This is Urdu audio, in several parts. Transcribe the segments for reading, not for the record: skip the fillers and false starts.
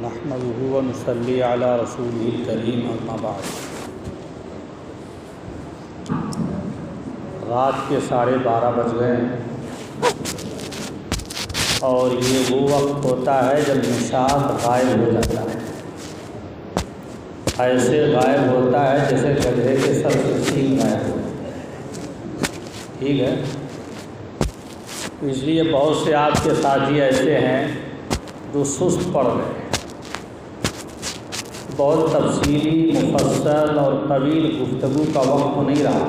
نحمده ونصلی علی رسوله الکریم اما بعد۔ رات کے 12:30 بج گئے ہیں اور یہ وہ وقت ہوتا ہے جب نشاط غائب ہو جاتا ہے، ایسے غائب ہوتا ہے جیسے گدھے کے سر سے سینگ غائب ہو۔ ٹھیک ہے، اس لیے بہت سے آپ کے ساتھی ایسے ہیں جو سست پڑ گئے، بہت تفصیلی مفصل اور طویل گفتگو کا وقت نہیں رہا،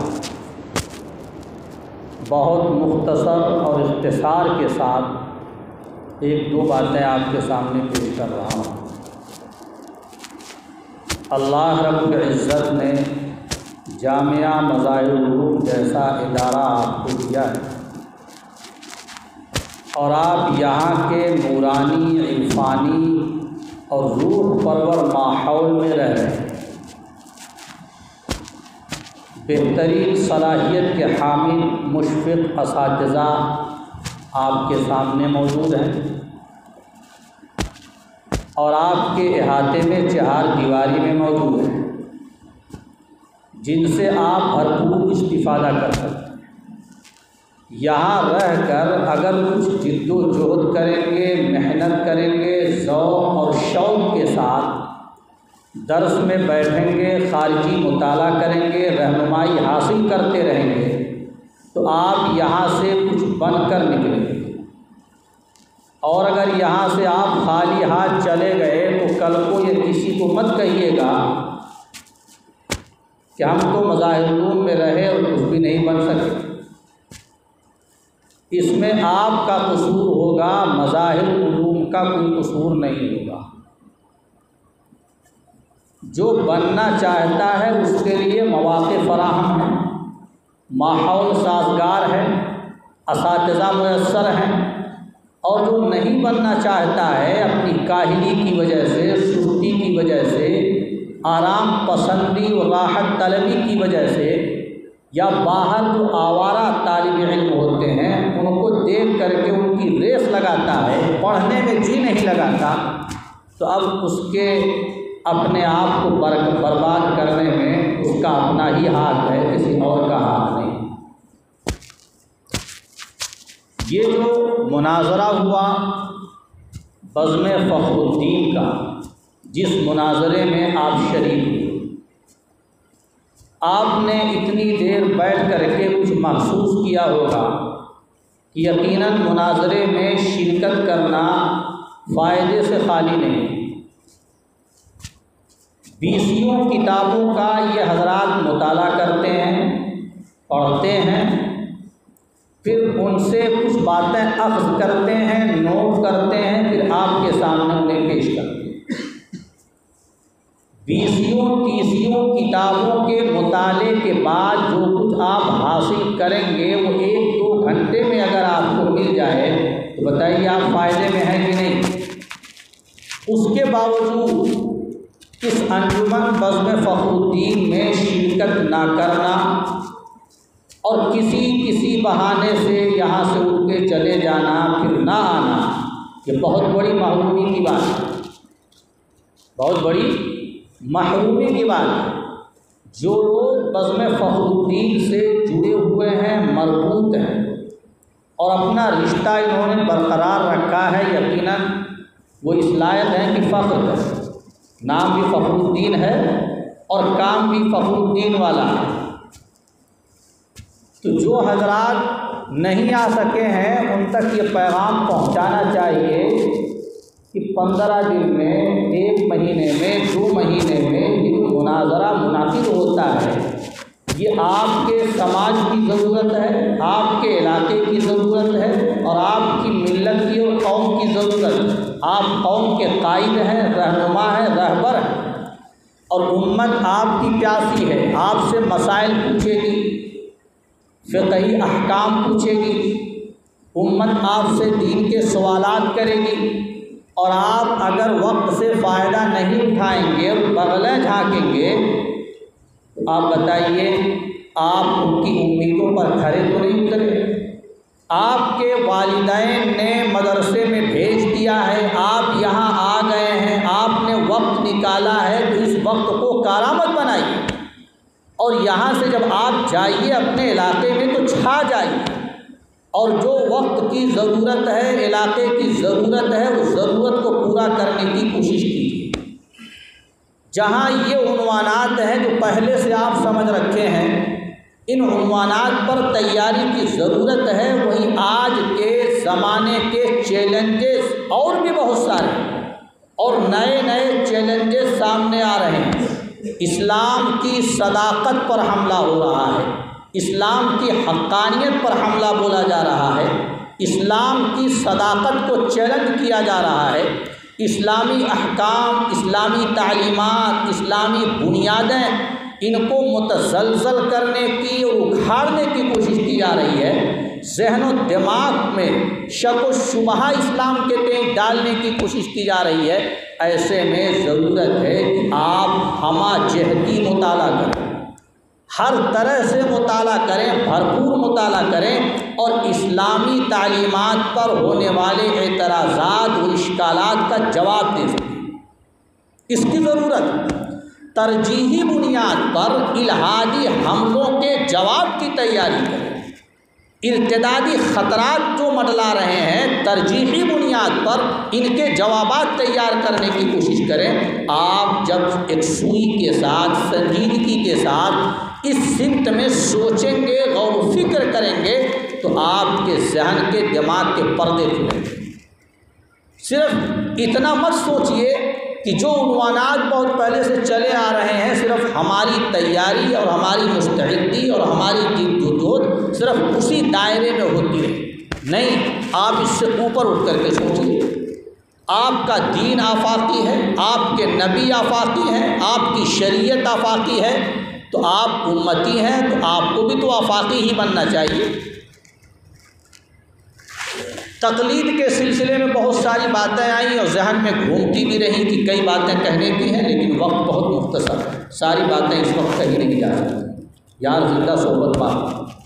بہت مختصر اور اختصار کے ساتھ 1-2 باتیں آپ کے سامنے پیش کر رہا ہوں۔ اللہ رب العزت نے جامعہ مظاہر العلوم جیسا ادارہ آپ کو دیا ہے اور آپ یہاں کے نورانی، عرفانی اور روح پرور ماحول میں رہ رہے ہیں۔ بہترین صلاحیت کے حامل مشفق اساتذہ آپ کے سامنے موجود ہیں اور آپ کے احاطے میں 4 دیواری میں موجود ہیں، جن سے آپ بھرپور استفادہ کر سکتے ہیں۔ یہاں رہ کر اگر کچھ جد و جہد کریں گے، محنت کریں گے، ذوق اور شوق کے ساتھ درس میں بیٹھیں گے، خارجی مطالعہ کریں گے، رہنمائی حاصل کرتے رہیں گے تو آپ یہاں سے کچھ بن کر نکلیں گے۔ اور اگر یہاں سے آپ خالی ہاتھ چلے گئے تو کل کو یہ کسی کو مت کہیے گا کہ ہم تو مظاہر العلوم میں رہے اور کچھ بھی نہیں بن سکے۔ اس میں آپ کا قصور ہوگا، مظاہر العلوم کا کوئی قصور نہیں ہوگا۔ جو بننا چاہتا ہے اس کے لیے مواقع فراہم ہیں، ماحول سازگار ہے، اساتذہ میسر ہیں، اور جو نہیں بننا چاہتا ہے اپنی کاہلی کی وجہ سے، سستی کی وجہ سے، آرام پسندی و راحت طلبی کی وجہ سے، یا باہر جو آوارہ طالب علم ہوتے ہیں ان کو دیکھ کر کے ان کی ریس لگاتا ہے، پڑھنے میں جی نہیں لگاتا، تو اب اس کے اپنے آپ کو برباد کرنے میں اس کا اپنا ہی ہاتھ ہے، کسی اور کا ہاتھ نہیں۔ یہ جو مناظرہ ہوا بزم فخر الدین کا، جس مناظرے میں آپ شریک ہوئے، آپ نے اتنی دیر بیٹھ کر کے کچھ محسوس کیا ہوگا کہ یقیناً مناظرے میں شرکت کرنا فائدے سے خالی نہیں۔ 20 کتابوں کا یہ حضرات مطالعہ کرتے ہیں، پڑھتے ہیں، پھر ان سے کچھ باتیں اخذ کرتے ہیں، نوٹ کرتے ہیں، پھر آپ کے سامنے انہیں پیش کرتے ہیں۔ 20-30 کتابوں کے مطالعے کے بعد جو کچھ آپ حاصل کریں گے وہ 1-2 گھنٹے میں اگر آپ کو مل جائے تو بتائیے آپ فائدے میں ہیں کہ نہیں؟ اس کے باوجود اس انجمن بزم فخر الدین میں شرکت نہ کرنا اور کسی بہانے سے یہاں سے اٹھ کے چلے جانا، پھر نہ آنا، یہ بہت بڑی محرومی کی بات ہے، بہت بڑی محرومی کی بات ہے۔ جو لوگ بزم فخر الدین سے جڑے ہوئے ہیں، مربوط ہیں اور اپنا رشتہ انہوں نے برقرار رکھا ہے، یقیناً وہ اس لائق ہیں کہ فخر کریں۔ نام بھی فخر الدین ہے اور کام بھی فخر الدین والا ہے۔ تو جو حضرات نہیں آ سکے ہیں ان تک یہ پیغام پہنچانا چاہیے کہ 15 دن میں، 1 مہینے میں، 2 مہینے میں یہ مناظرہ منعقد ہوتا ہے، یہ آپ کے سماج کی ضرورت ہے، آپ کے علاقے کی ضرورت ہے اور آپ کی ملت کی اور قوم کی ضرورت ہے۔ آپ قوم کے قائد ہیں، رہنما ہیں، رہبر ہیں، اور امت آپ کی پیاسی ہے، آپ سے مسائل پوچھے گی، فقہی احکام پوچھے گی، امت آپ سے دین کے سوالات کرے گی، اور آپ اگر وقت سے فائدہ نہیں اٹھائیں گے اور بغلیں جھانکیں گے تو آپ بتائیے آپ ان کی امیدوں پر کھرے تو نہیں اترے؟ آپ کے والدین نے مدرسے میں بھیج دیا ہے، آپ یہاں آ گئے ہیں، آپ نکالا ہے تو اس وقت کو کارآمد بنائیے، اور یہاں سے جب آپ جائیے اپنے علاقے میں تو چھا جائیے، اور جو وقت کی ضرورت ہے، علاقے کی ضرورت ہے، اس ضرورت کو پورا کرنے کی کوشش کیجیے۔ جہاں یہ عنوانات ہیں جو پہلے سے آپ سمجھ رکھے ہیں، ان عنوانات پر تیاری کی ضرورت ہے۔ وہی آج کے زمانے کے چیلنجز اور بھی بہت سارے اور نئے نئے چیلنجز سامنے آ رہے ہیں۔ اسلام کی صداقت پر حملہ ہو رہا ہے، اسلام کی حقانیت پر حملہ بولا جا رہا ہے، اسلام کی صداقت کو چیلنج کیا جا رہا ہے، اسلامی احکام، اسلامی تعلیمات، اسلامی بنیادیں، ان کو متزلزل کرنے کی اور اکھاڑنے کی کوشش کی جا رہی ہے۔ ذہن و دماغ میں شک و شبہہ اسلام کے تئیں ڈالنے کی کوشش کی جا رہی ہے۔ ایسے میں ضرورت ہے کہ آپ ہمہ جہتی مطالعہ کریں، ہر طرح سے مطالعہ کریں، بھرپور مطالعہ کریں، اور اسلامی تعلیمات پر ہونے والے اعتراضات و اشکالات کا جواب دے سکیں۔ اس کی ضرورت ہے۔ ترجیحی بنیاد پر الہادی حملوں کے جواب کی تیاری کریں۔ ارتدادی خطرات جو منڈلا رہے ہیں، ترجیحی بنیاد پر ان کے جوابات تیار کرنے کی کوشش کریں۔ آپ جب ایک سوئی کے ساتھ، سنجیدگی کے ساتھ اس سمت میں سوچیں گے، غور و فکر کریں گے، تو آپ کے ذہن کے، دماغ کے پردے کھلیں گے۔ صرف اتنا مت سوچئے کہ جو عنوانات بہت پہلے سے چلے آ رہے ہیں، صرف ہماری تیاری اور ہماری مستعدی اور ہماری جدوجہد صرف اسی دائرے میں ہوتی ہے۔ نہیں، آپ اس سے اوپر اٹھ کر کے سوچیے۔ آپ کا دین آفاقی ہے، آپ کے نبی آفاقی ہیں، آپ کی شریعت آفاقی ہے، تو آپ امتی ہیں، تو آپ کو بھی تو آفاقی ہی بننا چاہیے۔ تقلید کے سلسلے میں بہت ساری باتیں آئیں اور ذہن میں گھومتی بھی رہیں کہ کئی باتیں کہنے کی ہیں، لیکن وقت بہت مختصر ہے، ساری باتیں اس وقت کہی نہیں جا سکتی۔ یار زندہ صحبت بات